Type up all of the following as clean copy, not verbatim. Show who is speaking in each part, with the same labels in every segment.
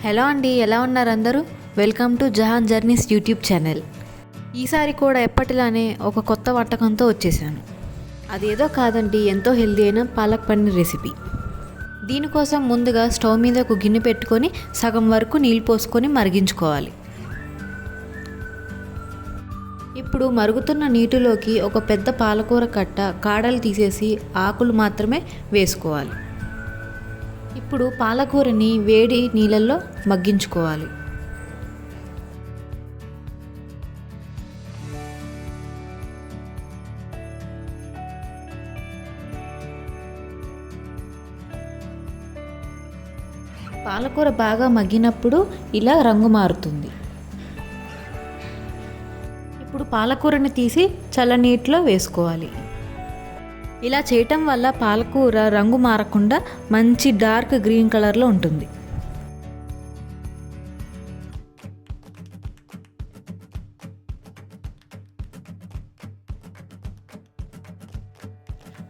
Speaker 1: Hello అండి, ఎలా ఉన్నారు అందరూ? Welcome to Jahan journeys YouTube channel. ఈసారి కూడా ఎప్పటిలానే ఒక కొత్త వంటకంతో వచ్చేసాను. అదేదో కాదండి, ఎంతో హెల్దీ అయిన పాలక్ పన్నీర్ రెసిపీ. దీనికోసం ముందుగా స్టవ్ మీద ఒక గిన్నె పెట్టుకొని సగం వరకు నీళ్ళు పోసుకొని మరిగించుకోవాలి. ఇప్పుడు మరుగుతున్న నీటిలోకి ఒక పెద్ద పాలకూర కట్ట కాడలు తీసేసి ఆకులు మాత్రమే వేసుకోవాలి. ఇప్పుడు పాలకూరని వేడి నీళ్ళల్లో మగ్గించుకోవాలి. పాలకూర బాగా మగ్గినప్పుడు ఇలా రంగు మారుతుంది. ఇప్పుడు పాలకూరని తీసి చల్లనీటిలో వేసుకోవాలి. ఇలా చేయటం వల్ల పాలకూర రంగు మారకుండా మంచి డార్క్ గ్రీన్ కలర్లో ఉంటుంది.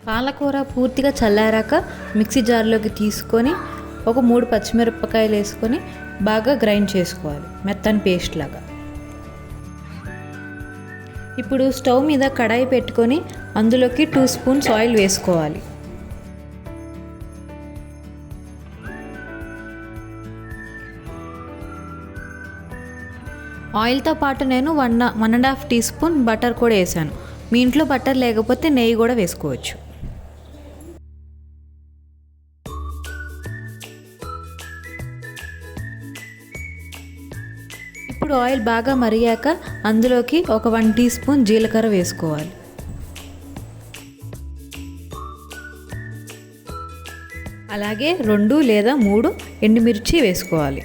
Speaker 1: పాలకూర పూర్తిగా చల్లారాక మిక్సీ జార్లోకి తీసుకొని ఒక 3 పచ్చిమిరపకాయలు వేసుకొని బాగా గ్రైండ్ చేసుకోవాలి, మెత్తని పేస్ట్ లాగా. ఇప్పుడు స్టవ్ మీద కడాయి పెట్టుకొని అందులోకి 2 స్పూన్స్ ఆయిల్ వేసుకోవాలి. ఆయిల్తో పాటు నేను 1.5 టీ స్పూన్ బటర్ కూడా వేసాను. మీ ఇంట్లో బటర్ లేకపోతే నెయ్యి కూడా వేసుకోవచ్చు. ఇప్పుడు ఆయిల్ బాగా మరిగాక అందులోకి ఒక 1 టీ స్పూన్ జీలకర్ర వేసుకోవాలి. అలాగే 2 లేదా 3 ఎండుమిర్చి వేసుకోవాలి.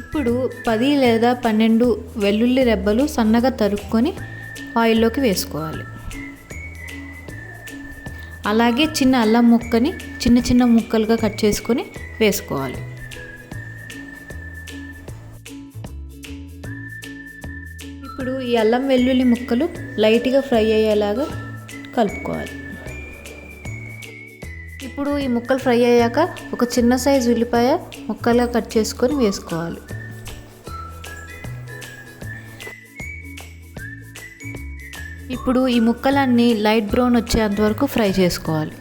Speaker 1: ఇప్పుడు 10 లేదా 12 వెల్లుల్లి రెబ్బలు సన్నగా తరుక్కొని ఆయిల్లోకి వేసుకోవాలి. అలాగే చిన్న అల్లం ముక్కని చిన్న చిన్న ముక్కలుగా కట్ చేసుకొని వేసుకోవాలి. ఇప్పుడు ఈ అల్లం వెల్లుల్లి ముక్కలు లైట్గా ఫ్రై అయ్యేలాగా కలుపుకోవాలి. ఇప్పుడు ఈ ముక్కలు ఫ్రై అయ్యాక ఒక చిన్న సైజు ఉల్లిపాయ ముక్కలుగా కట్ చేసుకొని వేసుకోవాలి. ఇప్పుడు ఈ ముక్కలన్నీ లైట్ బ్రౌన్ వచ్చేంత వరకు ఫ్రై చేసుకోవాలి.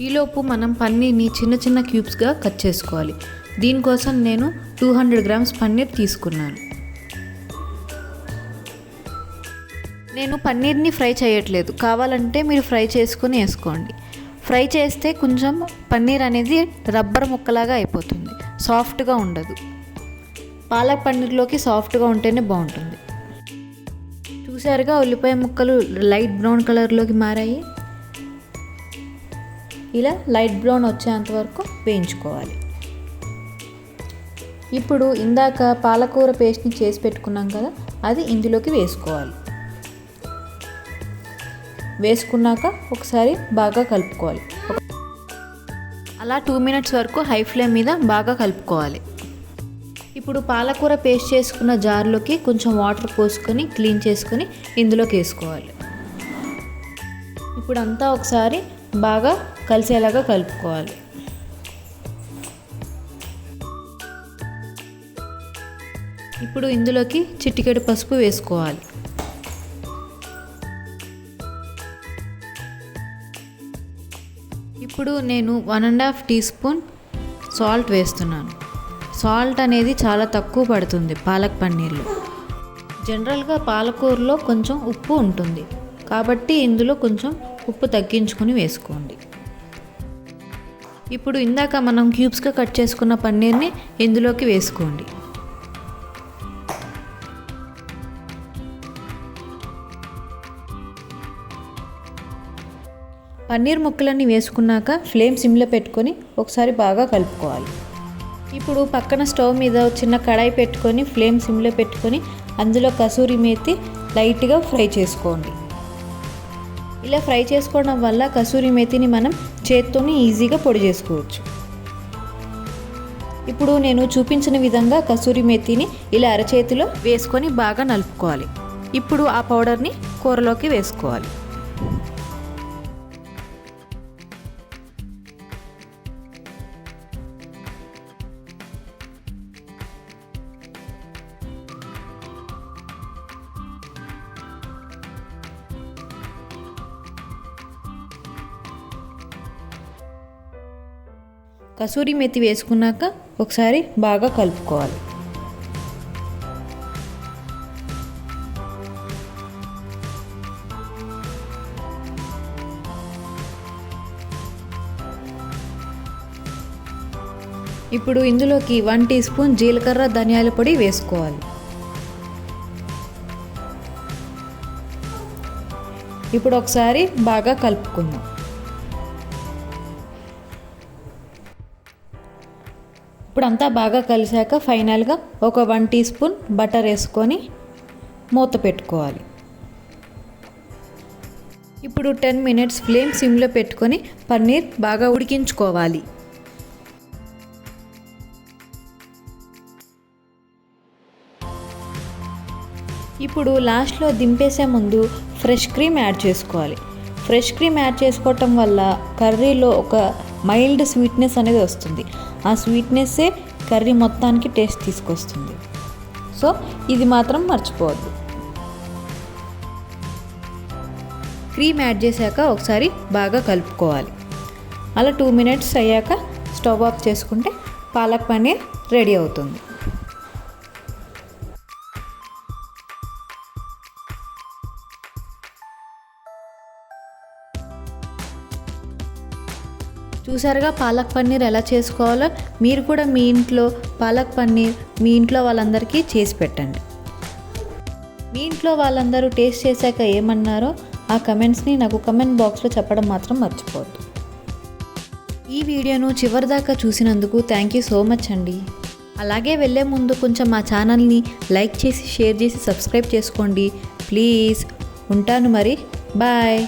Speaker 1: ఈలోపు మనం పన్నీర్ని చిన్న చిన్న క్యూబ్స్గా కట్ చేసుకోవాలి. దీనికోసం నేను 200 గ్రామ్స్ పన్నీర్ తీసుకున్నాను. నేను పన్నీర్ని ఫ్రై చేయట్లేదు, కావాలంటే మీరు ఫ్రై చేసుకుని వేసుకోండి. ఫ్రై చేస్తే కొంచెం పన్నీర్ అనేది రబ్బర్ ముక్కలాగా అయిపోతుంది, సాఫ్ట్గా ఉండదు. పాలక్ పన్నీర్లోకి సాఫ్ట్గా ఉంటేనే బాగుంటుంది. చూసారుగా, ఉల్లిపాయ ముక్కలు లైట్ బ్రౌన్ కలర్లోకి మారాయి. ఇలా లైట్ బ్రౌన్ వచ్చేంత వరకు వేయించుకోవాలి. ఇప్పుడు ఇందాక పాలకూర పేస్ట్ని చేసి పెట్టుకున్నాం కదా, అది ఇందులోకి వేసుకోవాలి. వేసుకున్నాక ఒకసారి బాగా కలుపుకోవాలి. అలా 2 మినిట్స్ వరకు హై ఫ్లేమ్ మీద బాగా కలుపుకోవాలి. ఇప్పుడు పాలకూర పేస్ట్ చేసుకున్న జార్లోకి కొంచెం వాటర్ పోసుకొని క్లీన్ చేసుకొని ఇందులోకి వేసుకోవాలి. ఇప్పుడు అంతా ఒకసారి బాగా కలిసేలాగా కలుపుకోవాలి. ఇప్పుడు ఇందులోకి చిటికెడు పసుపు వేసుకోవాలి. ఇప్పుడు నేను 1.5 టీ స్పూన్ సాల్ట్ వేస్తున్నాను. సాల్ట్ అనేది చాలా తక్కువ పడుతుంది పాలక్ పన్నీర్లో. జనరల్గా పాలకూరలో కొంచెం ఉప్పు ఉంటుంది, కాబట్టి ఇందులో కొంచెం ఉప్పు తగ్గించుకొని వేసుకోండి. ఇప్పుడు ఇందాక మనం క్యూబ్స్గా కట్ చేసుకున్న పన్నీర్ని ఇందులోకి వేసుకోండి. పన్నీర్ ముక్కలన్నీ వేసుకున్నాక ఫ్లేమ్ సిమ్లో పెట్టుకొని ఒకసారి బాగా కలుపుకోవాలి. ఇప్పుడు పక్కన స్టవ్ మీద చిన్న కడాయి పెట్టుకొని ఫ్లేమ్ సిమ్లో పెట్టుకొని అందులో కసూరి మేతి లైట్గా ఫ్రై చేసుకోండి. ఇలా ఫ్రై చేసుకోవడం వల్ల కసూరి మేతిని మనం చేత్తోని ఈజీగా పొడి చేసుకోవచ్చు. ఇప్పుడు నేను చూపించిన విధంగా కసూరి మేతిని ఇలా అరచేతిలో వేసుకొని బాగా నలుపుకోవాలి. ఇప్పుడు ఆ పౌడర్ని కూరలోకి వేసుకోవాలి. కసూరి మెతి వేసుకున్నాక ఒకసారి బాగా కలుపుకోవాలి. ఇప్పుడు ఇందులోకి 1 టీ స్పూన్ జీలకర్ర ధనియాల పొడి వేసుకోవాలి. ఇప్పుడు ఒకసారి బాగా కలుపుకుందాం. ఇప్పుడు అంతా బాగా కలిసాక ఫైనల్గా ఒక 1 టీ స్పూన్ బటర్ వేసుకొని మూత పెట్టుకోవాలి. ఇప్పుడు 10 మినిట్స్ ఫ్లేమ్ సిమ్లో పెట్టుకొని పన్నీర్ బాగా ఉడికించుకోవాలి. ఇప్పుడు లాస్ట్లో దింపేసే ముందు ఫ్రెష్ క్రీమ్ యాడ్ చేసుకోవాలి. ఫ్రెష్ క్రీమ్ యాడ్ చేసుకోవటం వల్ల కర్రీలో ఒక మైల్డ్ స్వీట్నెస్ అనేది వస్తుంది. ఆ స్వీట్నెస్సే కర్రీ మొత్తానికి టేస్ట్ తీసుకొస్తుంది. సో ఇది మాత్రం మర్చిపోవద్దు. క్రీమ్ యాడ్ చేశాక ఒకసారి బాగా కలుపుకోవాలి. అలా 2 మినిట్స్ అయ్యాక స్టవ్ ఆఫ్ చేసుకుంటే పాలక్ పన్నీర్ రెడీ అవుతుంది. చూసారుగా పాలక్ పన్నీర్ ఎలా చేసుకోవాలో. మీరు కూడా మీ ఇంట్లో పాలక్ పన్నీర్ మీ ఇంట్లో వాళ్ళందరికీ చేసి పెట్టండి. మీ ఇంట్లో వాళ్ళందరూ టేస్ట్ చేశాక ఏమన్నారో ఆ కమెంట్స్ని నాకు కమెంట్ బాక్స్లో చెప్పడం మాత్రం మర్చిపోవద్దు. ఈ వీడియోను చివరిదాకా చూసినందుకు థ్యాంక్ యూ సో మచ్ అండి. అలాగే వెళ్ళే ముందు కొంచెం మా ఛానల్ని లైక్ చేసి షేర్ చేసి సబ్స్క్రైబ్ చేసుకోండి ప్లీజ్. ఉంటాను మరి, బాయ్.